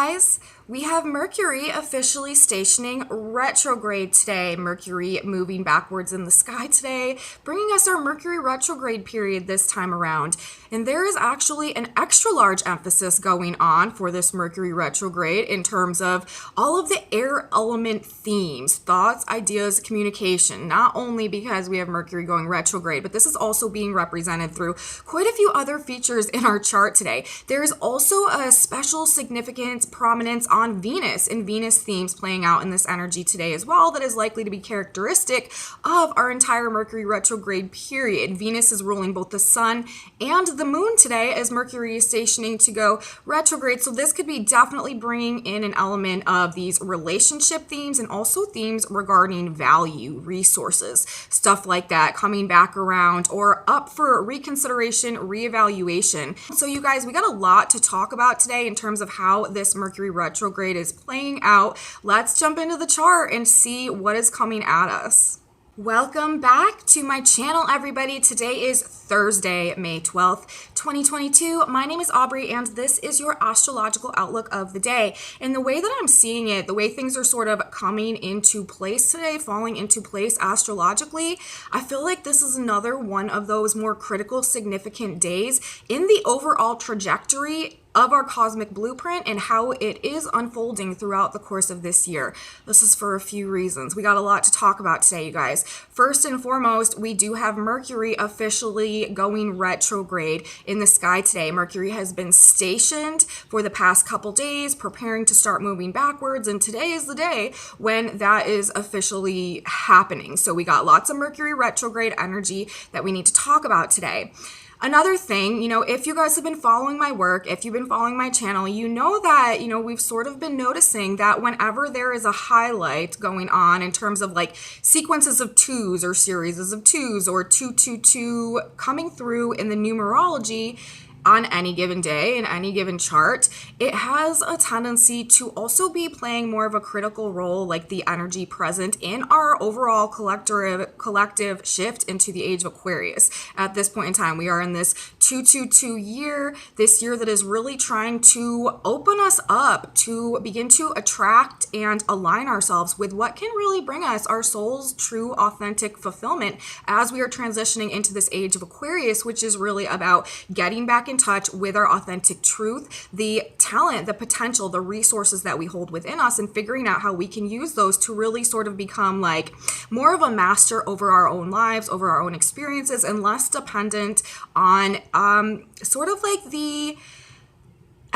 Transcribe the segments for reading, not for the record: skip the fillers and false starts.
guys, we have Mercury officially stationing retrograde today. Mercury moving backwards in the sky today, bringing us our Mercury retrograde period this time around. And there is actually an extra large emphasis going on for this Mercury retrograde in terms of all of the air element themes, thoughts, ideas, communication, not only because we have Mercury going retrograde, but this is also being represented through quite a few other features in our chart today. There is also a special significance, prominence on Venus and Venus themes playing out in this energy today as well that is likely to be characteristic of our entire Mercury retrograde period. Venus is ruling both the sun and the moon today as Mercury is stationing to go retrograde. So this could be definitely bringing in an element of these relationship themes and also themes regarding value, resources, stuff like that coming back around or up for reconsideration, reevaluation. So you guys, we got a lot to talk about today in terms of how this Mercury retrograde is playing out. Let's jump into the chart and see what is coming at us. Welcome back to my channel, everybody. Today is Thursday, May 12th, 2022. My name is Aubrey, and this is your astrological outlook of the day. And the way that I'm seeing it, the way things are sort of coming into place today, falling into place astrologically, I feel like this is another one of those more critical, significant days in the overall trajectory of our cosmic blueprint and how it is unfolding throughout the course of this year. This is for a few reasons. We got a lot to talk about today, you guys. First and foremost, we do have Mercury officially going retrograde in the sky today. Mercury has been stationed for the past couple days, preparing to start moving backwards, and today is the day when that is officially happening. So we got lots of Mercury retrograde energy that we need to talk about today. Another thing, if you guys have been following my work, if you've been following my channel, you know that, we've sort of been noticing that whenever there is a highlight going on in terms of like sequences of twos or series of twos or 222 coming through in the numerology, on any given day, in any given chart, it has a tendency to also be playing more of a critical role, like the energy present in our overall collective shift into the age of Aquarius. At this point in time, we are in this 222 year, this year that is really trying to open us up to begin to attract and align ourselves with what can really bring us our soul's true, authentic fulfillment as we are transitioning into this age of Aquarius, which is really about getting back in touch with our authentic truth, the talent, the potential, the resources that we hold within us, and figuring out how we can use those to really sort of become like more of a master over our own lives, over our own experiences, and less dependent on sort of like the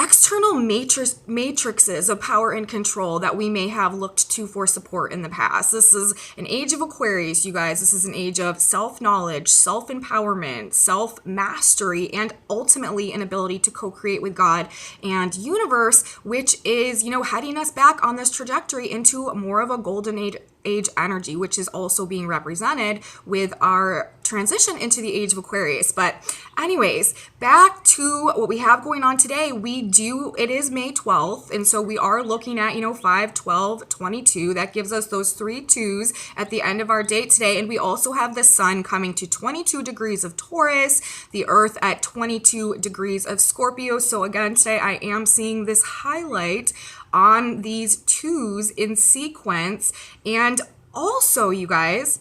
external matrices of power and control that we may have looked to for support in the past. This is an age of Aquarius, you guys. This is an age of self-knowledge, self-empowerment, self-mastery, and ultimately an ability to co-create with God and universe, which is, heading us back on this trajectory into more of a golden age energy, which is also being represented with our transition into the age of Aquarius. But anyways, back to what we have going on today. It is May 12th, and so we are looking at 5, 12, 22. That gives us those 3 twos at the end of our day today. And we also have the sun coming to 22 degrees of Taurus, the earth at 22 degrees of Scorpio. So again, today I am seeing this highlight on these twos in sequence. And also, you guys,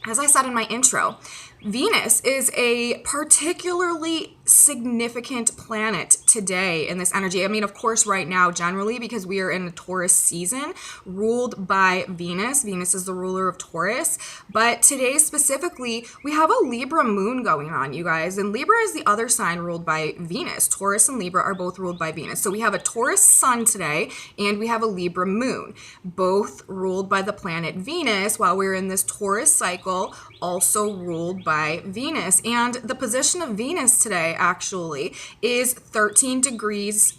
as I said in my intro, Venus is a particularly significant planet today in this energy. I mean, of course, right now, generally, because we are in a Taurus season ruled by Venus. Venus is the ruler of Taurus. But today, specifically, we have a Libra moon going on, you guys. And Libra is the other sign ruled by Venus. Taurus and Libra are both ruled by Venus. So we have a Taurus sun today, and we have a Libra moon, both ruled by the planet Venus, while we're in this Taurus cycle, also ruled by Venus. And the position of Venus today actually is 12 degrees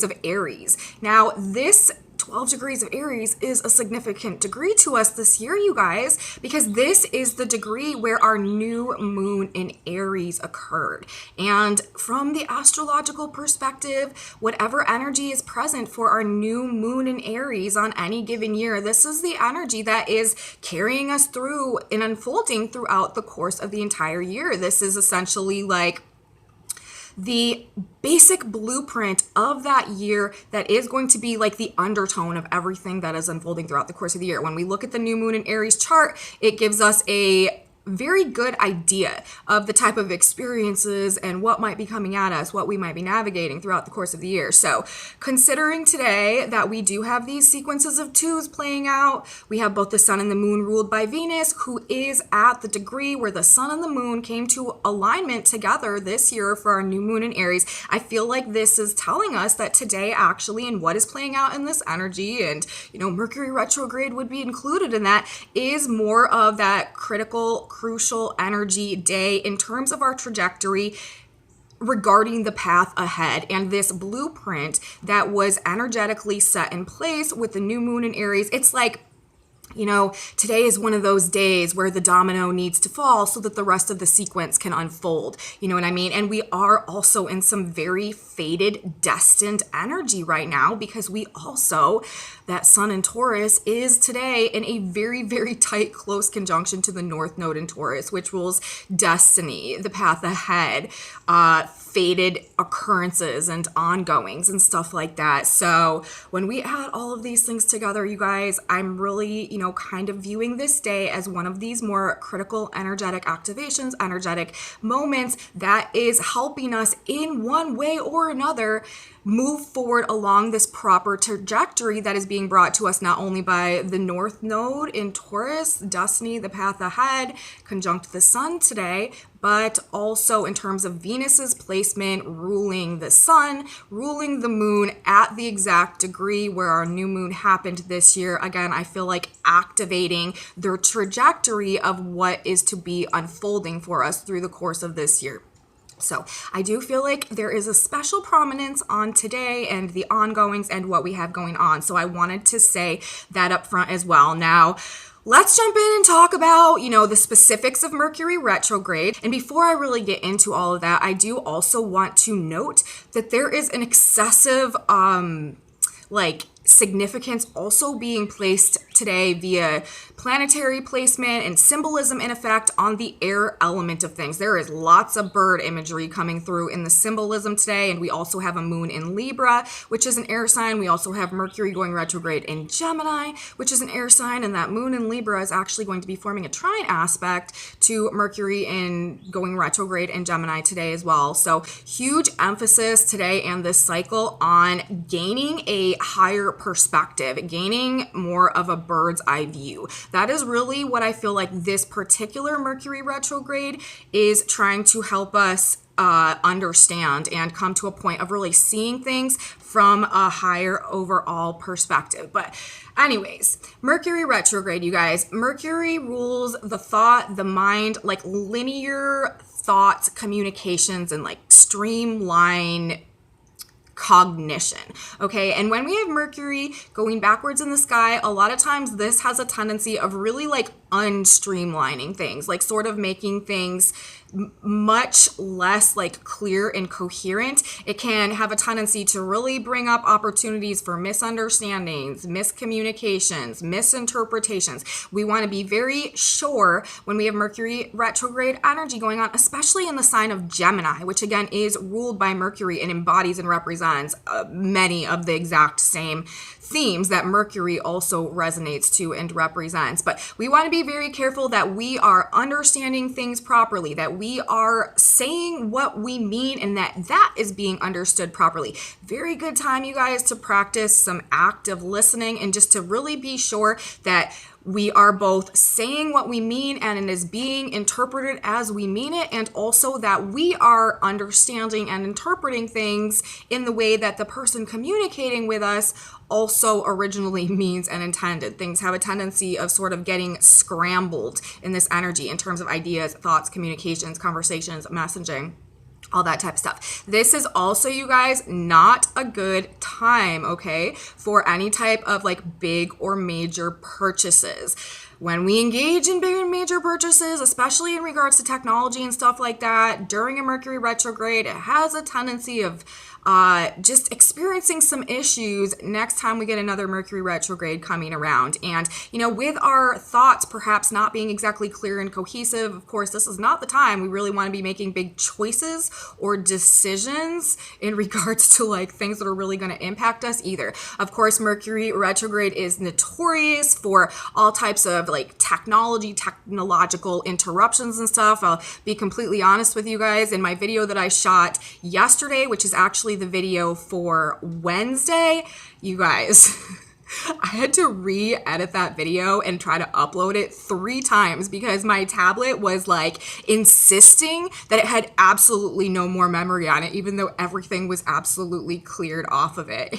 of Aries. Now, this 12 degrees of Aries is a significant degree to us this year, you guys, because this is the degree where our new moon in Aries occurred. And from the astrological perspective, whatever energy is present for our new moon in Aries on any given year, this is the energy that is carrying us through and unfolding throughout the course of the entire year. This is essentially like the basic blueprint of that year that is going to be like the undertone of everything that is unfolding throughout the course of the year. When we look at the new moon in Aries chart, it gives us a very good idea of the type of experiences and what might be coming at us, what we might be navigating throughout the course of the year. So considering today that we do have these sequences of twos playing out, we have both the sun and the moon ruled by Venus, who is at the degree where the sun and the moon came to alignment together this year for our new moon in Aries. I feel like this is telling us that today actually, and what is playing out in this energy, and Mercury retrograde would be included in that, is more of that crucial energy day in terms of our trajectory regarding the path ahead and this blueprint that was energetically set in place with the new moon in Aries. It's like, today is one of those days where the domino needs to fall so that the rest of the sequence can unfold. You know what I mean? And we are also in some very fated, destined energy right now, because that sun in Taurus is today in a very, very tight, close conjunction to the North Node in Taurus, which rules destiny, the path ahead, fated occurrences and ongoings and stuff like that. So when we add all of these things together, you guys, I'm really, kind of viewing this day as one of these more critical energetic activations, energetic moments that is helping us in one way or another move forward along this proper trajectory that is being brought to us not only by the North Node in Taurus, destiny, the path ahead, conjunct the sun today, but also in terms of Venus's placement ruling the sun, ruling the moon at the exact degree where our new moon happened this year. Again, I feel like activating the trajectory of what is to be unfolding for us through the course of this year. So I do feel like there is a special prominence on today and the ongoings and what we have going on. So I wanted to say that up front as well. Now, let's jump in and talk about, the specifics of Mercury retrograde. And before I really get into all of that, I do also want to note that there is an excessive, significance also being placed today via planetary placement and symbolism in effect on the air element of things. There is lots of bird imagery coming through in the symbolism today, and we also have a moon in Libra, which is an air sign. We also have Mercury going retrograde in Gemini, which is an air sign, and that moon in Libra is actually going to be forming a trine aspect to Mercury in going retrograde in Gemini today as well. So huge emphasis today and this cycle on gaining a higher perspective, gaining more of a bird's eye view. That is really what I feel like this particular Mercury retrograde is trying to help us understand and come to a point of really seeing things from a higher overall perspective. But anyways, Mercury retrograde, you guys, Mercury rules the thought, the mind, like linear thoughts, communications, and like streamline cognition. Okay. And when we have Mercury going backwards in the sky, a lot of times this has a tendency of really like unstreamlining things, like sort of making things much less like clear and coherent. It can have a tendency to really bring up opportunities for misunderstandings, miscommunications, misinterpretations. We want to be very sure when we have Mercury retrograde energy going on, especially in the sign of Gemini, which again is ruled by Mercury and embodies and represents many of the exact same themes that Mercury also resonates to and represents. But we want to be very careful that we are understanding things properly, that we are saying what we mean, and that is being understood properly. Very good time, you guys, to practice some active listening and just to really be sure that we are both saying what we mean and it is being interpreted as we mean it, and also that we are understanding and interpreting things in the way that the person communicating with us also originally means and intended. Things have a tendency of sort of getting scrambled in this energy in terms of ideas, thoughts, communications, conversations, messaging, all that type of stuff. This is also, you guys, not a good time, okay, for any type of like big or major purchases. When we engage in big and major purchases, especially in regards to technology and stuff like that, during a Mercury retrograde, it has a tendency of just experiencing some issues next time we get another Mercury retrograde coming around. And, you know, with our thoughts perhaps not being exactly clear and cohesive, of course, this is not the time we really want to be making big choices or decisions in regards to like things that are really going to impact us either. Of course, Mercury retrograde is notorious for all types of like technological interruptions and stuff. I'll be completely honest with you guys. In my video that I shot yesterday, which is actually the video for Wednesday, you guys, I had to re-edit that video and try to upload it 3 times because my tablet was like insisting that it had absolutely no more memory on it, even though everything was absolutely cleared off of it.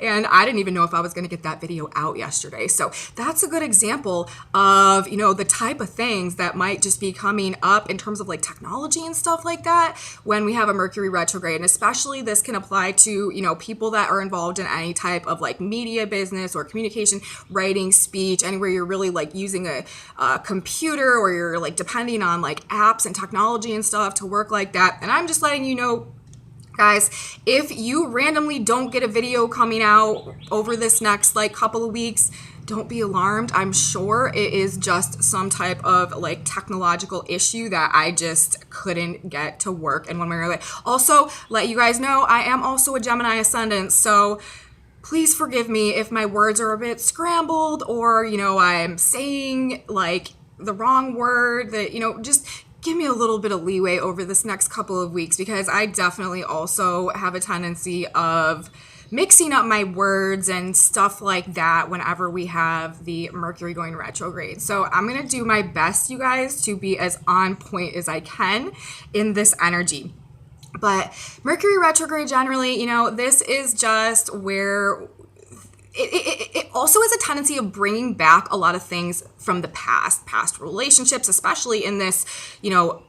And I didn't even know if I was going to get that video out yesterday. So that's a good example of, you know, the type of things that might just be coming up in terms of like technology and stuff like that when we have a Mercury retrograde. And especially this can apply to, you know, people that are involved in any type of like media business or communication, writing, speech, anywhere you're really like using a computer or you're like depending on like apps and technology and stuff to work like that. And I'm just letting you know, guys, if you randomly don't get a video coming out over this next like couple of weeks, don't be alarmed. I'm sure it is just some type of like technological issue that I just couldn't get to work in one way or another. Also, let you guys know, I am also a Gemini ascendant, so please forgive me if my words are a bit scrambled or, you know, I'm saying like the wrong word, that, you know, just give me a little bit of leeway over this next couple of weeks because I definitely also have a tendency of mixing up my words and stuff like that whenever we have the Mercury going retrograde. So I'm going to do my best, you guys, to be as on point as I can in this energy. But Mercury retrograde generally, you know, this is just where it also has a tendency of bringing back a lot of things from the past relationships, especially in this, you know,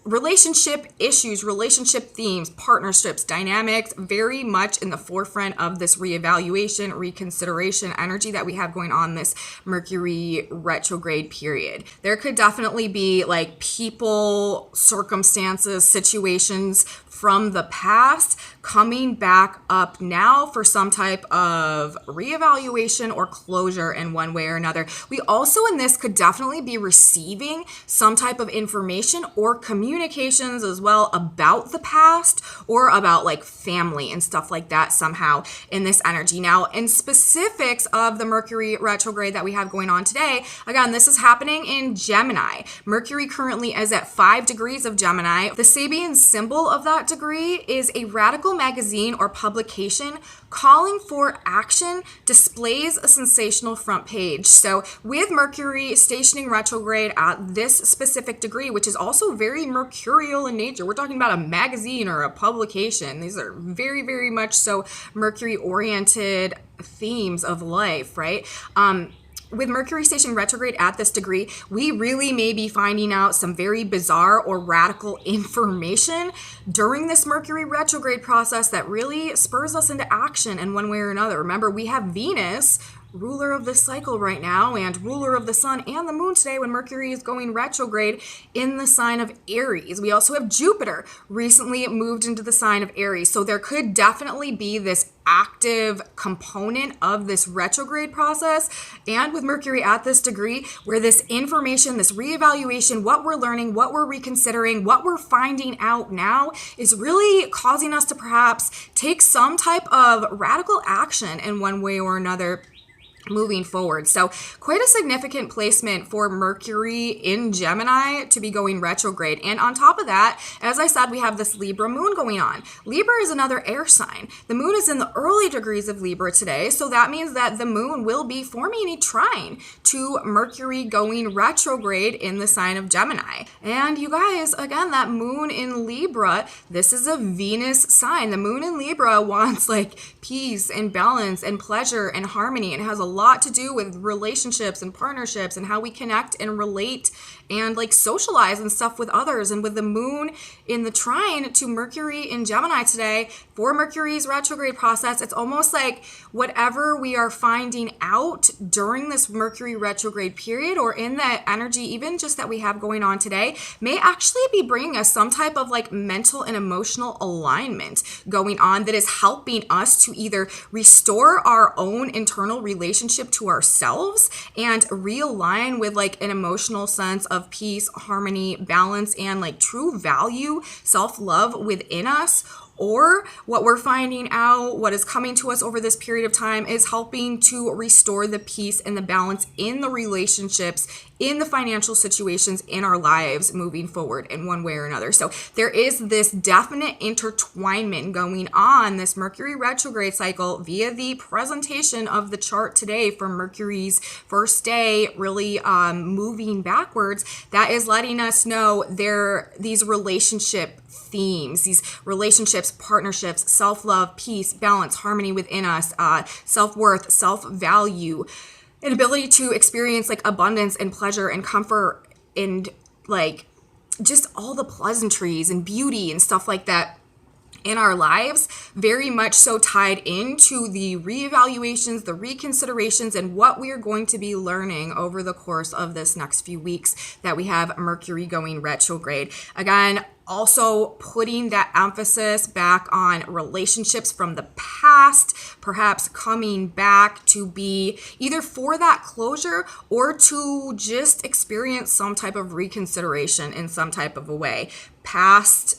relationship issues, relationship themes, partnerships, dynamics, very much in the forefront of this reevaluation, reconsideration energy that we have going on this Mercury retrograde period. There could definitely be like people, circumstances, situations from the past coming back up now for some type of reevaluation or closure in one way or another. We also in this could definitely be receiving some type of information or communications as well about the past or about like family and stuff like that somehow in this energy. Now, in specifics of the Mercury retrograde that we have going on today, again, this is happening in Gemini. Mercury currently is at 5 degrees of Gemini. The Sabian symbol of that degree is a radical magazine or publication calling for action, displays a sensational front page. So with Mercury stationing retrograde at this specific degree, which is also very mercurial in nature, we're talking about a magazine or a publication. These are very, very much so Mercury oriented themes of life, right? With Mercury stationing retrograde at this degree, we really may be finding out some very bizarre or radical information during this Mercury retrograde process that really spurs us into action in one way or another. Remember, we have Venus, ruler of this cycle right now, and ruler of the sun and the moon today when Mercury is going retrograde in the sign of Aries. We also have Jupiter recently moved into the sign of Aries. So there could definitely be this active component of this retrograde process, and with Mercury at this degree where this information, this reevaluation, what we're learning, what we're reconsidering, what we're finding out now is really causing us to perhaps take some type of radical action in one way or another moving forward. So quite a significant placement for Mercury in Gemini to be going retrograde. And on top of that, as I said, we have this Libra moon going on. Libra is another air sign. The moon is in the early degrees of Libra today. So that means that the moon will be forming a trine to Mercury going retrograde in the sign of Gemini. And you guys, again, that moon in Libra, this is a Venus sign. The moon in Libra wants like peace and balance and pleasure and harmony and has a lot to do with relationships and partnerships and how we connect and relate and like socialize and stuff with others. And with the moon in the trine to Mercury in Gemini today for Mercury's retrograde process, it's almost like whatever we are finding out during this Mercury retrograde period or in that energy, even just that we have going on today, may actually be bringing us some type of like mental and emotional alignment going on that is helping us to either restore our own internal relationship to ourselves and realign with like an emotional sense of peace, harmony, balance, and like true value, self-love within us. Or what we're finding out, what is coming to us over this period of time is helping to restore the peace and the balance in the relationships, in the financial situations in our lives moving forward in one way or another. So there is this definite intertwinement going on, this Mercury retrograde cycle via the presentation of the chart today for Mercury's first day, really moving backwards. That is letting us know these relationship themes, these relationships, partnerships, self-love, peace, balance, harmony within us, self-worth, self-value, an ability to experience like abundance and pleasure and comfort and like just all the pleasantries and beauty and stuff like that in our lives, very much so tied into the reevaluations, the reconsiderations, and what we are going to be learning over the course of this next few weeks that we have Mercury going retrograde. Again, also putting that emphasis back on relationships from the past, perhaps coming back to be either for that closure or to just experience some type of reconsideration in some type of a way. Past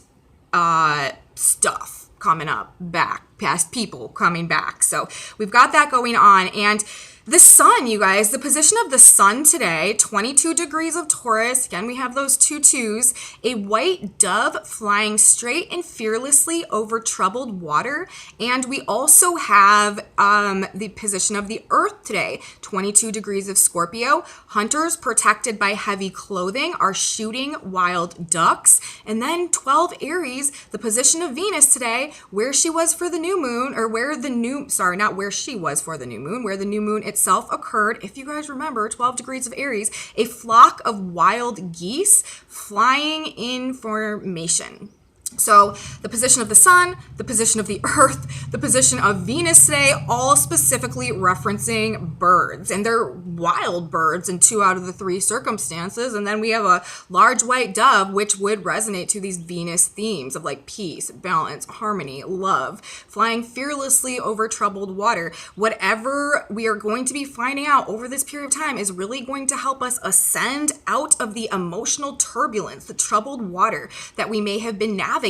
stuff coming up back, past people coming back. So we've got that going on. And the sun, you guys, the position of the sun today, 22 degrees of Taurus. Again, we have those 2 2s. A white dove flying straight and fearlessly over troubled water. And we also have the position of the earth today, 22 degrees of Scorpio. Hunters protected by heavy clothing are shooting wild ducks. And then 12 Aries, the position of Venus today, where she was for the new moon, or where the new, sorry, not where she was for the new moon, where the new moon itself occurred. If you guys remember, 12 degrees of Aries, a flock of wild geese flying in formation. So the position of the sun, the position of the earth, the position of Venus today, all specifically referencing birds. And they're wild birds in 2 out of the 3 circumstances. And then we have a large white dove, which would resonate to these Venus themes of like peace, balance, harmony, love, flying fearlessly over troubled water. Whatever we are going to be finding out over this period of time is really going to help us ascend out of the emotional turbulence, the troubled water that we may have been navigating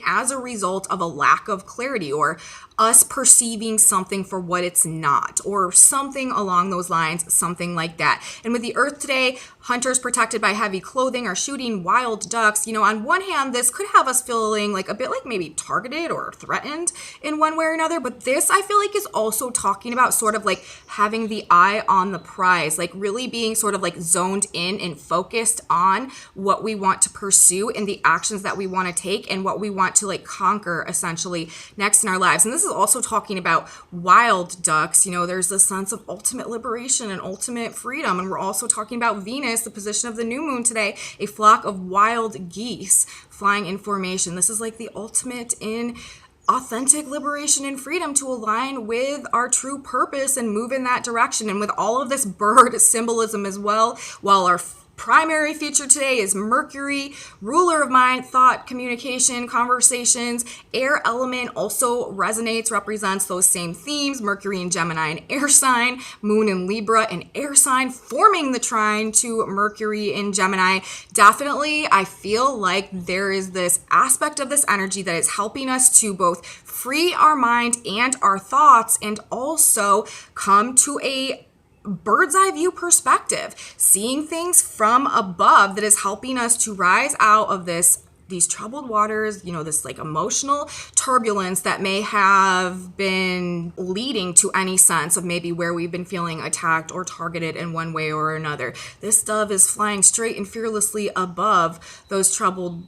as a result of a lack of clarity or us perceiving something for what it's not, or something along those lines, something like that. And with the earth today, hunters protected by heavy clothing are shooting wild ducks. You know, on one hand, this could have us feeling like a bit like maybe targeted or threatened in one way or another. But this, I feel like, is also talking about sort of like having the eye on the prize, like really being sort of like zoned in and focused on what we want to pursue and the actions that we want to take and what we want to like conquer essentially next in our lives. And this is also talking about wild ducks. You know, there's a sense of ultimate liberation and ultimate freedom. And we're also talking about Venus, the position of the new moon today, a flock of wild geese flying in formation. This is like the ultimate in authentic liberation and freedom to align with our true purpose and move in that direction. And with all of this bird symbolism as well, while our primary feature today is Mercury, ruler of mind, thought, communication, conversations. Air element also resonates, represents those same themes. Mercury in Gemini, an air sign. Moon in Libra, an air sign, forming the trine to Mercury in Gemini. Definitely, I feel like there is this aspect of this energy that is helping us to both free our mind and our thoughts, and also come to a bird's eye view perspective, seeing things from above that is helping us to rise out of this these troubled waters, this like emotional turbulence that may have been leading to any sense of maybe where we've been feeling attacked or targeted in one way or another. This dove is flying straight and fearlessly above those troubled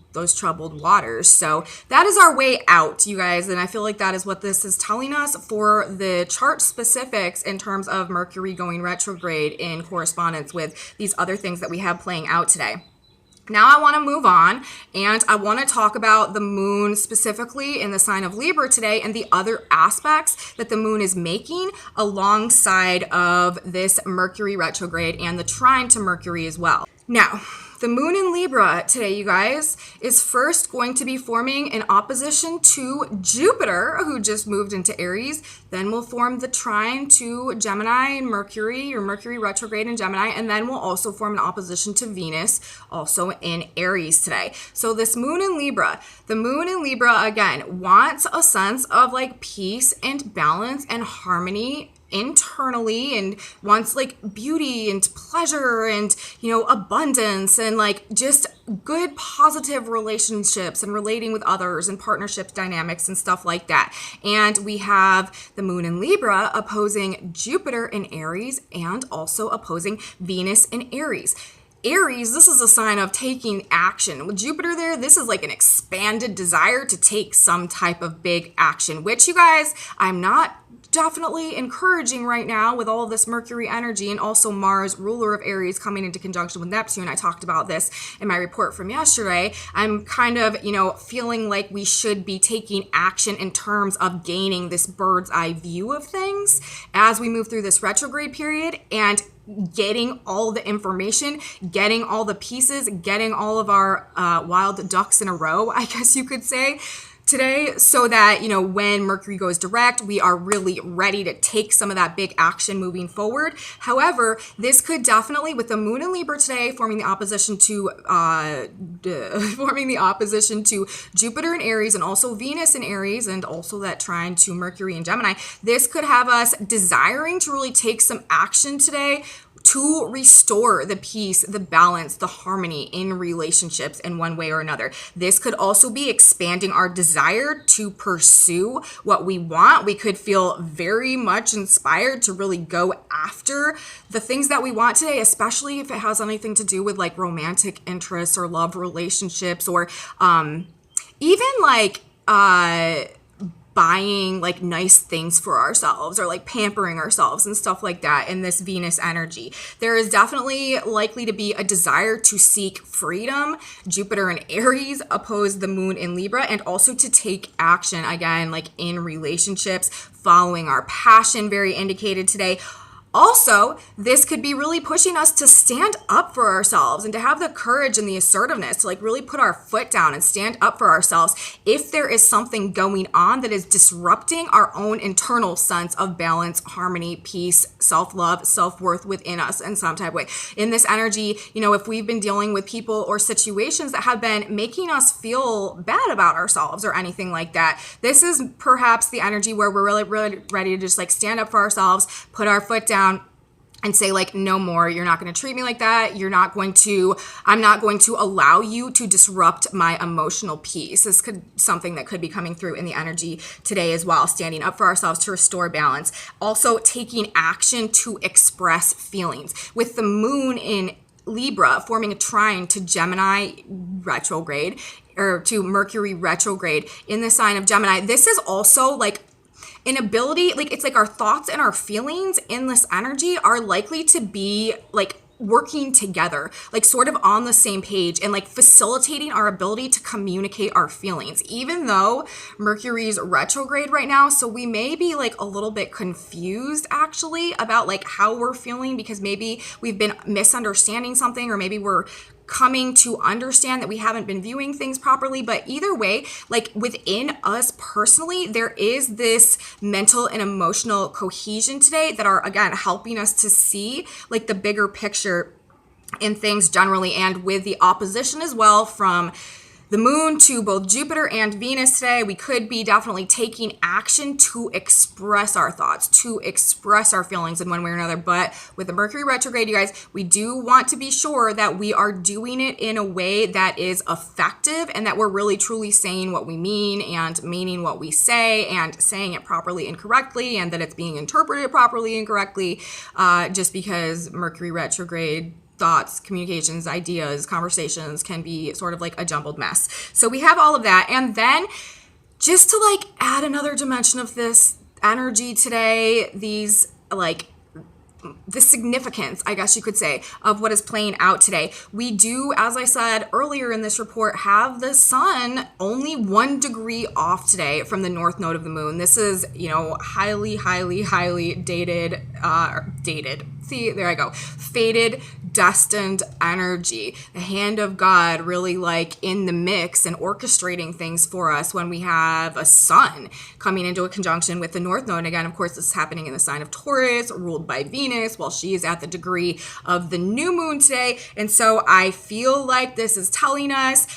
waters. So that is our way out, you guys. And I feel like that is what this is telling us for the chart specifics in terms of Mercury going retrograde in correspondence with these other things that we have playing out today. Now I want to move on, and I want to talk about the moon specifically in the sign of Libra today and the other aspects that the moon is making alongside of this Mercury retrograde and the trine to Mercury as well. Now, the moon in Libra today, you guys, is first going to be forming an opposition to Jupiter, who just moved into Aries. Then we'll form the trine to Gemini and Mercury, or Mercury retrograde in Gemini. And then we'll also form an opposition to Venus, also in Aries today. So this moon in Libra, the moon in Libra, again, wants a sense of like peace and balance and harmony internally, and wants like beauty and pleasure and abundance and like just good positive relationships and relating with others and partnership dynamics and stuff like that. And we have the moon in Libra opposing Jupiter in Aries and also opposing Venus in Aries. Aries, this is a sign of taking action. With Jupiter there, this is like an expanded desire to take some type of big action, which, you guys, I'm not definitely encouraging right now with all of this Mercury energy and also Mars, ruler of Aries, coming into conjunction with Neptune. I talked about this in my report from yesterday. I'm kind of, feeling like we should be taking action in terms of gaining this bird's eye view of things as we move through this retrograde period and getting all the information, getting all the pieces, getting all of our wild ducks in a row, I guess you could say, today, so that, when Mercury goes direct, we are really ready to take some of that big action moving forward. However, this could definitely, with the moon in Libra today forming the opposition to Jupiter in Aries and also Venus in Aries and also that trine to Mercury in Gemini, this could have us desiring to really take some action today to restore the peace, the balance, the harmony in relationships in one way or another. This could also be expanding our desire to pursue what we want. We could feel very much inspired to really go after the things that we want today, especially if it has anything to do with like romantic interests or love relationships, or even like buying like nice things for ourselves or like pampering ourselves and stuff like that in this Venus energy. There is definitely likely to be a desire to seek freedom. Jupiter in Aries oppose the moon in Libra, and also to take action again, like in relationships, following our passion, very indicated today. Also, this could be really pushing us to stand up for ourselves and to have the courage and the assertiveness to like really put our foot down and stand up for ourselves if there is something going on that is disrupting our own internal sense of balance, harmony, peace, self-love, self-worth within us in some type of way. In this energy, if we've been dealing with people or situations that have been making us feel bad about ourselves or anything like that, this is perhaps the energy where we're really, really ready to just like stand up for ourselves, put our foot down, and say like, no more, you're not going to treat me like that. I'm not going to allow you to disrupt my emotional peace. This could something that could be coming through in the energy today as well, standing up for ourselves to restore balance. Also taking action to express feelings. With the moon in Libra forming a trine to Gemini retrograde, or to Mercury retrograde in the sign of Gemini, this is also like an ability, like it's like our thoughts and our feelings in this energy are likely to be like working together, like sort of on the same page, and like facilitating our ability to communicate our feelings, even though Mercury's retrograde right now. So we may be like a little bit confused actually about like how we're feeling, because maybe we've been misunderstanding something, or maybe we're coming to understand that we haven't been viewing things properly. But either way, like within us personally, there is this mental and emotional cohesion today that are, again, helping us to see like the bigger picture in things generally, and with the opposition as well from the moon to both Jupiter and Venus today. We could be definitely taking action to express our thoughts, to express our feelings in one way or another. But with the Mercury retrograde, you guys, we do want to be sure that we are doing it in a way that is effective and that we're really truly saying what we mean and meaning what we say and saying it properly and correctly, and that it's being interpreted properly and correctly, just because Mercury retrograde thoughts, communications, ideas, conversations can be sort of like a jumbled mess. So we have all of that. And then just to like add another dimension of this energy today, these like the significance, I guess you could say, of what is playing out today. We do, as I said earlier in this report, have the sun only 1 degree off today from the north node of the moon. This is, highly, highly, highly dated. See, there I go. Fated, destined energy. The hand of God really like in the mix and orchestrating things for us when we have a sun coming into a conjunction with the north node. And again, of course, this is happening in the sign of Taurus, ruled by Venus, while she is at the degree of the new moon today. And so I feel like this is telling us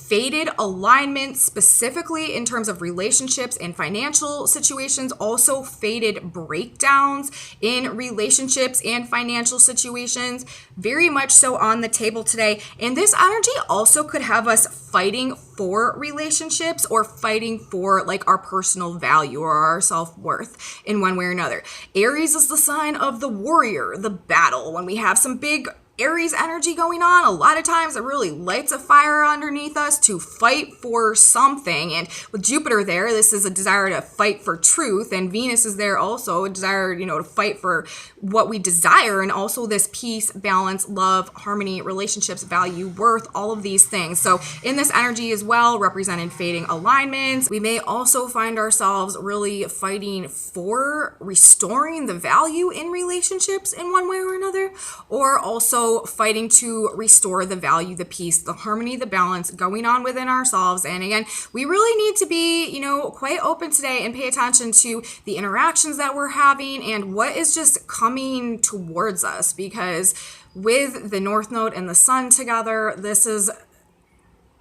fated alignment, specifically in terms of relationships and financial situations, also fated breakdowns in relationships and financial situations, very much so on the table today. And this energy also could have us fighting for relationships or fighting for like our personal value or our self-worth in one way or another. Aries is the sign of the warrior, the battle. When we have some big Aries energy going on, a lot of times it really lights a fire underneath us to fight for something. And with Jupiter there, this is a desire to fight for truth. And Venus is there also, a desire, to fight for what we desire. And also this peace, balance, love, harmony, relationships, value, worth, all of these things. So in this energy as well, represented fading alignments, we may also find ourselves really fighting for restoring the value in relationships in one way or another, or also fighting to restore the value, the peace, the harmony, the balance going on within ourselves. And again, we really need to be, quite open today and pay attention to the interactions that we're having and what is just coming towards us, because with the north node and the sun together,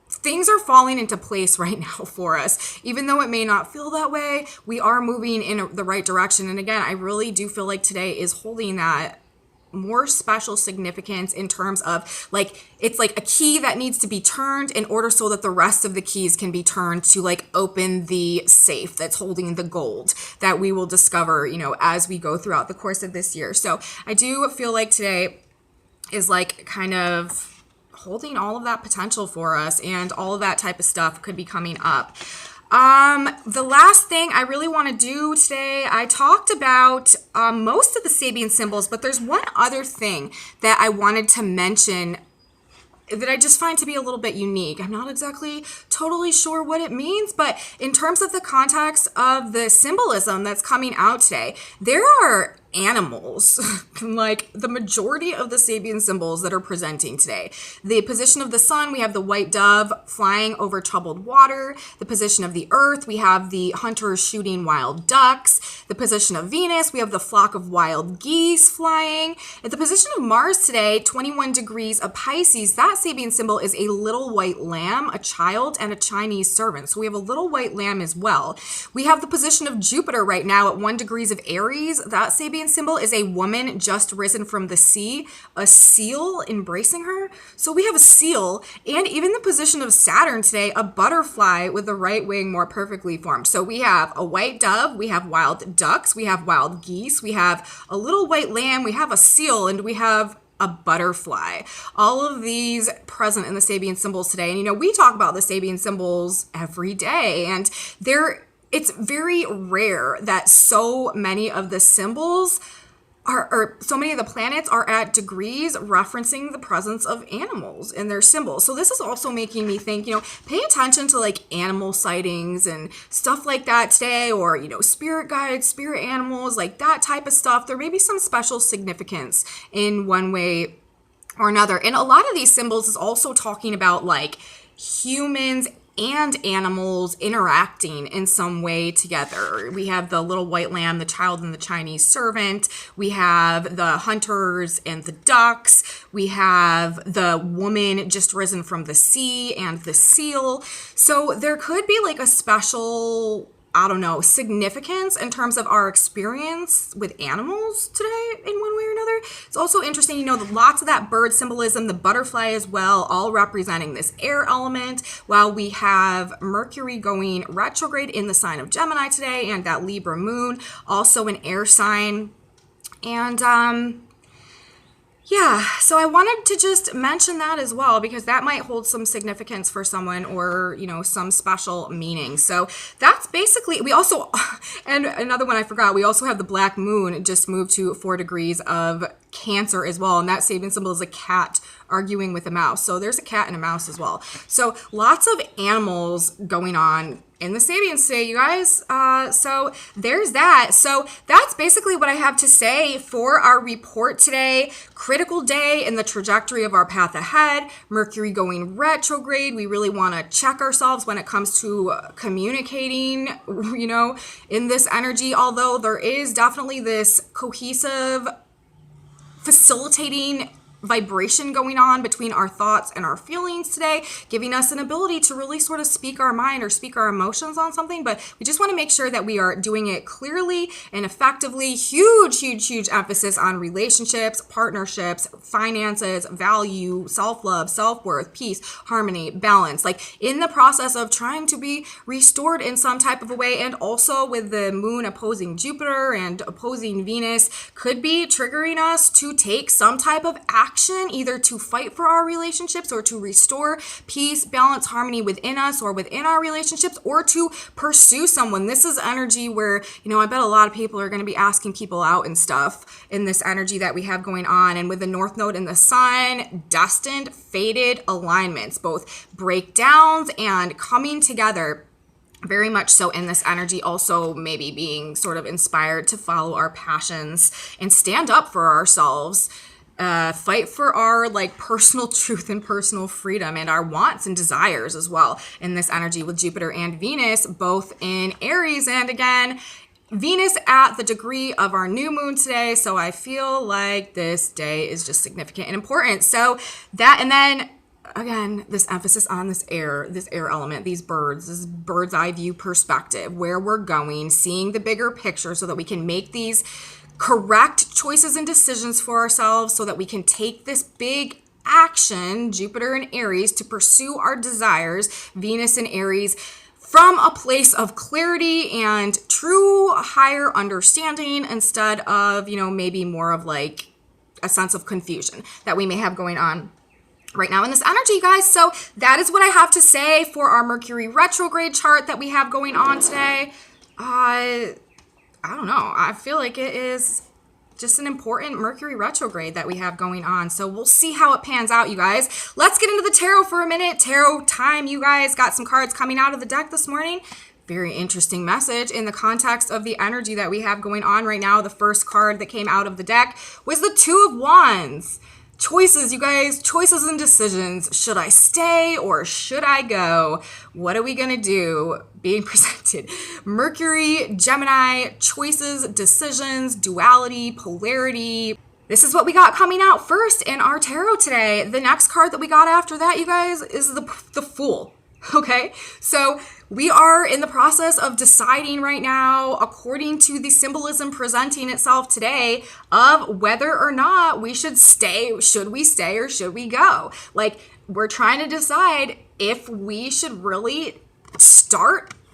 things are falling into place right now for us. Even though it may not feel that way, we are moving in the right direction. And again, I really do feel like today is holding that more special significance in terms of like, it's like a key that needs to be turned in order so that the rest of the keys can be turned to like open the safe that's holding the gold that we will discover, as we go throughout the course of this year. So I do feel like today is like kind of holding all of that potential for us, and all of that type of stuff could be coming up. The last thing I really want to do today, I talked about most of the Sabian symbols, but there's one other thing that I wanted to mention that I just find to be a little bit unique. I'm not exactly totally sure what it means, but in terms of the context of the symbolism that's coming out today, there are animals, like the majority of the Sabian symbols that are presenting today. The position of the sun, we have the white dove flying over troubled water. The position of the earth, we have the hunters shooting wild ducks. The position of Venus, we have the flock of wild geese flying. At the position of Mars today, 21 degrees of Pisces, that Sabian symbol is a little white lamb, a child, and a Chinese servant. So we have a little white lamb as well. We have the position of Jupiter right now at 1 degrees of Aries. That Sabian symbol is a woman just risen from the sea, a seal embracing her. So we have a seal, and even the position of Saturn today, a butterfly with the right wing more perfectly formed. So we have a white dove, we have wild ducks, we have wild geese, we have a little white lamb, we have a seal, and we have a butterfly. All of these present in the Sabian symbols today. And we talk about the Sabian symbols every day, and it's very rare that so many of the symbols or so many of the planets are at degrees referencing the presence of animals in their symbols. So this is also making me think, pay attention to like animal sightings and stuff like that today, or, spirit guides, spirit animals, like that type of stuff. There may be some special significance in one way or another. And a lot of these symbols is also talking about like humans and animals interacting in some way together. We have the little white lamb, the child, and the Chinese servant. We have the hunters and the ducks. We have the woman just risen from the sea and the seal. So there could be like a special, I don't know, significance in terms of our experience with animals today in one way or another. It's also interesting, lots of that bird symbolism, the butterfly as well, all representing this air element, while we have Mercury going retrograde in the sign of Gemini today, and that Libra moon, also an air sign. And yeah, so I wanted to just mention that as well, because that might hold some significance for someone, or, some special meaning. So that's basically, we also, and another one I forgot, we also have the black moon just moved to 4 degrees of Cancer as well. And that saving symbol is a cat arguing with a mouse. So there's a cat and a mouse as well. So lots of animals going on in the Sabians today, you guys. So there's that. So that's basically what I have to say for our report today. Critical day in the trajectory of our path ahead. Mercury going retrograde. We really want to check ourselves when it comes to communicating, in this energy. Although there is definitely this cohesive, facilitating vibration going on between our thoughts and our feelings today, giving us an ability to really sort of speak our mind or speak our emotions on something. But we just want to make sure that we are doing it clearly and effectively. Huge emphasis on relationships, partnerships, finances, value, self-love, self-worth, peace, harmony, balance, like in the process of trying to be restored in some type of a way. And also with the moon opposing Jupiter and opposing Venus, could be triggering us to take some type of action, either to fight for our relationships or to restore peace, balance, harmony within us or within our relationships, or to pursue someone. This is energy where, I bet a lot of people are going to be asking people out and stuff in this energy that we have going on. And with the North Node in the Sun, destined, fated alignments, both breakdowns and coming together. Very much so in this energy, also maybe being sort of inspired to follow our passions and stand up for ourselves. Fight for our personal truth and personal freedom and our wants and desires as well in this energy, with Jupiter and Venus both in Aries. And again, Venus at the degree of our new moon today. So I feel like this day is just significant and important. So that, and then again, this emphasis on this air element, these birds, this bird's eye view perspective, where we're going, seeing the bigger picture so that we can make these correct choices and decisions for ourselves, so that we can take this big action, Jupiter in Aries, to pursue our desires, Venus in Aries, from a place of clarity and true higher understanding, instead of, maybe more of a sense of confusion that we may have going on right now in this energy, guys. So that is what I have to say for our Mercury retrograde chart that we have going on today. I don't know. I feel like it is just an important Mercury retrograde that we have going on. So we'll see how it pans out, you guys. Let's get into the tarot for a minute. Tarot time, you guys. Got some cards coming out of the deck this morning. Very interesting message in the context of the energy that we have going on right now. The first card that came out of the deck was the Two of Wands. Choices, you guys, choices and decisions. Should I stay or should I go? What are we going to do? Being presented. Mercury, Gemini, choices, decisions, duality, polarity. This is what we got coming out first in our tarot today. The next card that we got after that, you guys, is the Fool. Okay, so we are in the process of deciding right now, according to the symbolism presenting itself today, of whether or not we should stay. Should we stay or should we go? We're trying to decide if we should really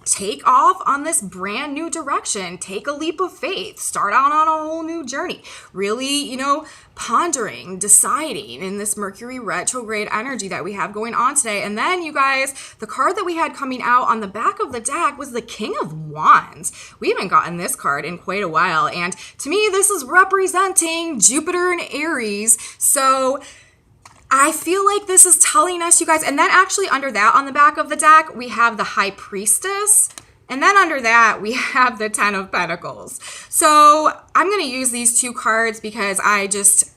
take off on this brand new direction, take a leap of faith, start out on a whole new journey, really, pondering, deciding in this Mercury retrograde energy that we have going on today. And then, you guys, the card that we had coming out on the back of the deck was the King of Wands. We haven't gotten this card in quite a while. And to me, this is representing Jupiter and Aries. So I feel like this is telling us, you guys, and then actually under that on the back of the deck, we have the High Priestess. And then under that, we have the Ten of Pentacles. So I'm going to use these two cards because I just,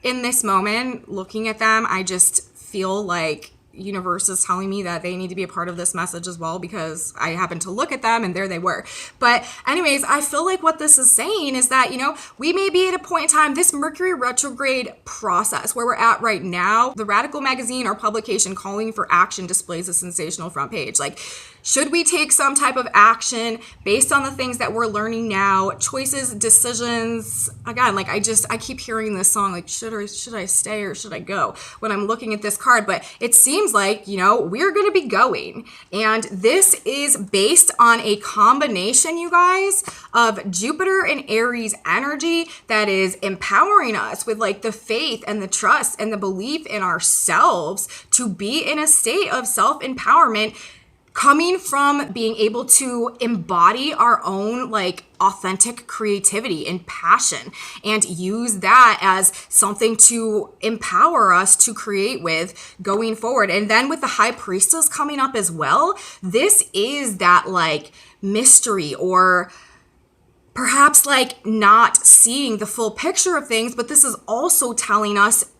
in this moment, looking at them, I just feel like universe is telling me that they need to be a part of this message as well, because I happened to look at them and there they were. But anyways, I feel like what this is saying is that, we may be at a point in time, this Mercury retrograde process where we're at right now, the Radical magazine or publication calling for action displays a sensational front page. Like, should we take some type of action based on the things that we're learning now? Choices, decisions. Again, like I keep hearing this song, like, should I stay or should I go when I'm looking at this card? But it seems like, we're going to be going. And this is based on a combination, you guys, of Jupiter and Aries energy that is empowering us with like the faith and the trust and the belief in ourselves to be in a state of self-empowerment, coming from being able to embody our own like authentic creativity and passion and use that as something to empower us to create with going forward. And then with the High Priestess coming up as well, this is that like mystery, or perhaps like not seeing the full picture of things, but this is also telling us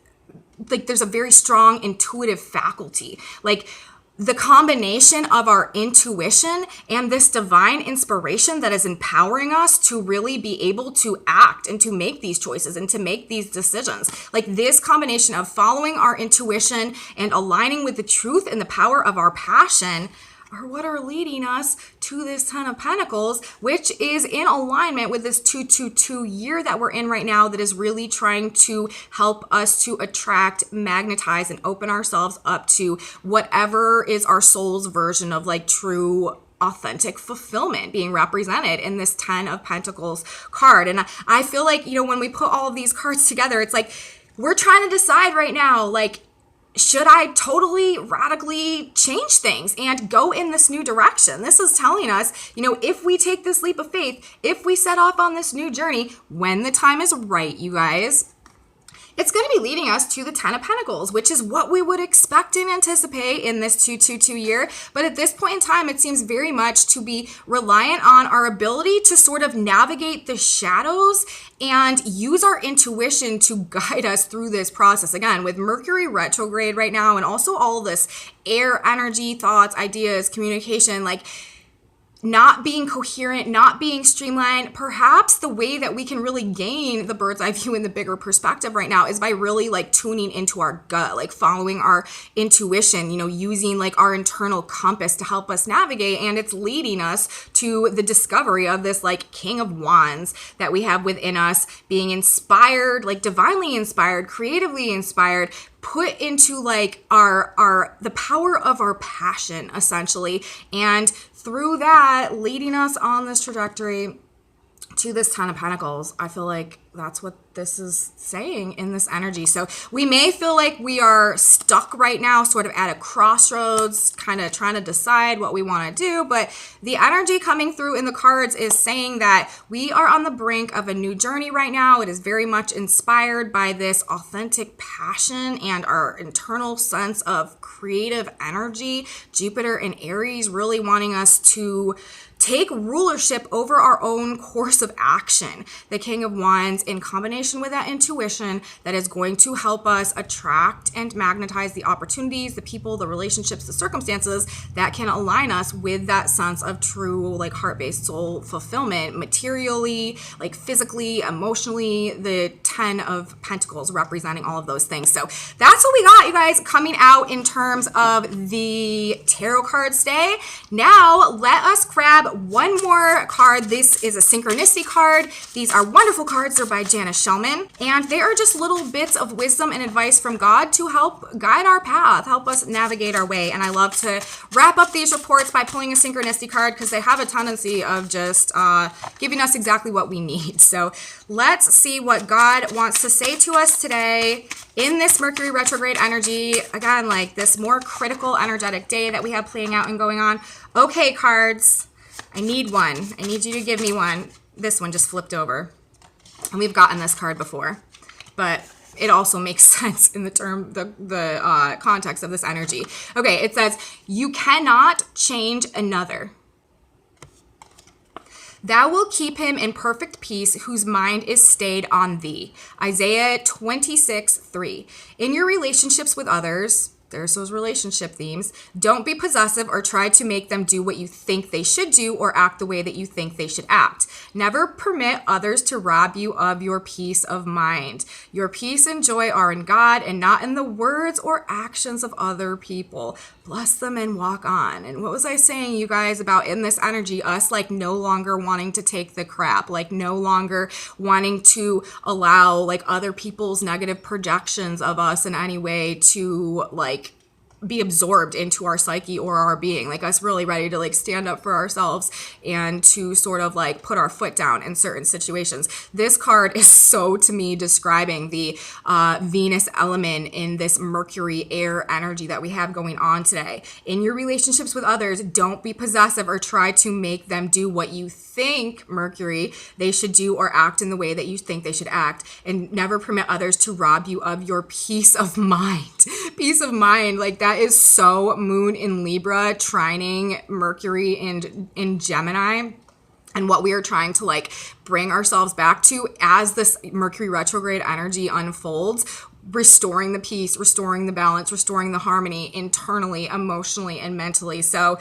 like there's a very strong intuitive faculty. Like, the combination of our intuition and this divine inspiration that is empowering us to really be able to act and to make these choices and to make these decisions. Like, this combination of following our intuition and aligning with the truth and the power of our passion are what are leading us to this Ten of Pentacles, which is in alignment with this 222 year that we're in right now, that is really trying to help us to attract, magnetize, and open ourselves up to whatever is our soul's version of like true authentic fulfillment being represented in this 10 of Pentacles card. And I feel like, when we put all of these cards together, it's like we're trying to decide right now, like, should I totally radically change things and go in this new direction? This is telling us, if we take this leap of faith, if we set off on this new journey, when the time is right, you guys, it's going to be leading us to the 10 of Pentacles, which is what we would expect and anticipate in this 222 year. But at this point in time, it seems very much to be reliant on our ability to sort of navigate the shadows and use our intuition to guide us through this process. Again, with Mercury retrograde right now, and also all this air energy, thoughts, ideas, communication, like, not being coherent, not being streamlined. Perhaps the way that we can really gain the bird's eye view and the bigger perspective right now is by really like tuning into our gut, like following our intuition, using like our internal compass to help us navigate. And it's leading us to the discovery of this like King of Wands that we have within us, being inspired, like divinely inspired, creatively inspired, put into like the power of our passion, essentially. And through that, leading us on this trajectory to this 10 of Pentacles. I feel like that's what this is saying in this energy. So we may feel like we are stuck right now, sort of at a crossroads, kind of trying to decide what we want to do. But the energy coming through in the cards is saying that we are on the brink of a new journey right now. It is very much inspired by this authentic passion and our internal sense of creative energy. Jupiter and Aries really wanting us to take rulership over our own course of action. The King of Wands in combination with that intuition that is going to help us attract and magnetize the opportunities, the people, the relationships, the circumstances that can align us with that sense of true, like, heart-based soul fulfillment, materially, like physically, emotionally, the 10 of Pentacles representing all of those things. So that's what we got, you guys, coming out in terms of the tarot cards today. Now let us grab one more card. This is a synchronicity card. These are wonderful cards. They're by Janice Shellman, and they are just little bits of wisdom and advice from God to help guide our path, help us navigate our way. And I love to wrap up these reports by pulling a synchronicity card because they have a tendency of just giving us exactly what we need. So let's see what God wants to say to us today in this Mercury retrograde energy. Again, like this more critical energetic day that we have playing out and going on. Okay, cards, I need one. I need you to give me one. This one just flipped over. And we've gotten this card before, but it also makes sense in the context of this energy. Okay, it says, you cannot change another. Thou will keep him in perfect peace whose mind is stayed on thee. Isaiah 26:3. In your relationships with others, There's those relationship themes. Don't be possessive or try to make them do what you think they should do or act the way that you think they should act. Never permit others to rob you of your peace of mind. Your peace and joy are in God and not in the words or actions of other people. Bless them and walk on. And what was I saying, you guys, about in this energy, us like no longer wanting to take the crap, like no longer wanting to allow like other people's negative projections of us in any way to like be absorbed into our psyche or our being, like us really ready to like stand up for ourselves and to sort of like put our foot down in certain situations. This card is so, to me, describing the Venus element in this Mercury air energy that we have going on today. In your relationships with others, don't be possessive or try to make them do what you think, Mercury, they should do or act in the way that you think they should act, and never permit others to rob you of your peace of mind. Peace of mind, like that is so Moon in Libra, trining Mercury in Gemini. And what we are trying to like bring ourselves back to as this Mercury retrograde energy unfolds, restoring the peace, restoring the balance, restoring the harmony internally, emotionally, and mentally. So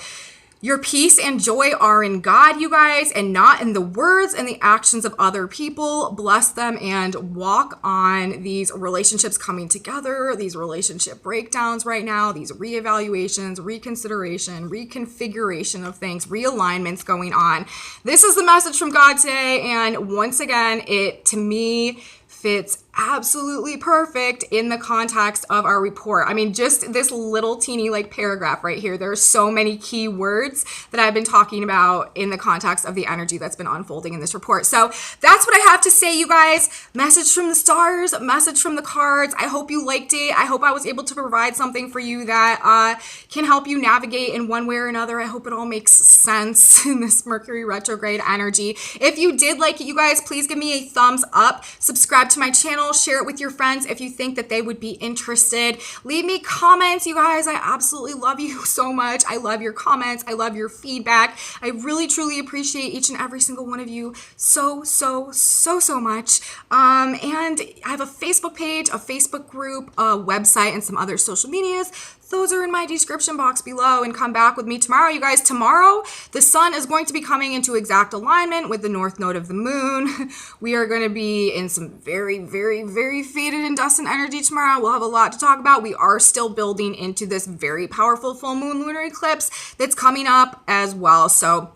your peace and joy are in God, you guys, and not in the words and the actions of other people. Bless them and walk on these relationships coming together, these relationship breakdowns right now, these reevaluations, reconsideration, reconfiguration of things, realignments going on. This is the message from God today. And once again, it, to me, fits absolutely perfect in the context of our report. I mean, just this little teeny like paragraph right here. There are so many key words that I've been talking about in the context of the energy that's been unfolding in this report. So that's what I have to say, you guys. Message from the stars, message from the cards. I hope you liked it. I hope I was able to provide something for you that can help you navigate in one way or another. I hope it all makes sense in this Mercury retrograde energy. If you did like it, you guys, please give me a thumbs up. Subscribe to my channel. Share it with your friends if you think that they would be interested. Leave me comments, you guys. I absolutely love you so much. I love your comments. I love your feedback. I really, truly appreciate each and every single one of you so much. And I have a Facebook page, a Facebook group, a website, and some other social medias. Those are in my description box below, and come back with me tomorrow, you guys. Tomorrow, the sun is going to be coming into exact alignment with the north node of the moon. We are going to be in some very faded and dusted energy tomorrow. We'll have a lot to talk about. We are still building into this very powerful full moon lunar eclipse that's coming up as well. So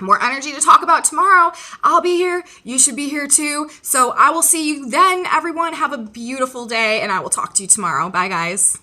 more energy to talk about tomorrow. I'll be here. You should be here too. So I will see you then, everyone. Have a beautiful day, and I will talk to you tomorrow. Bye, guys.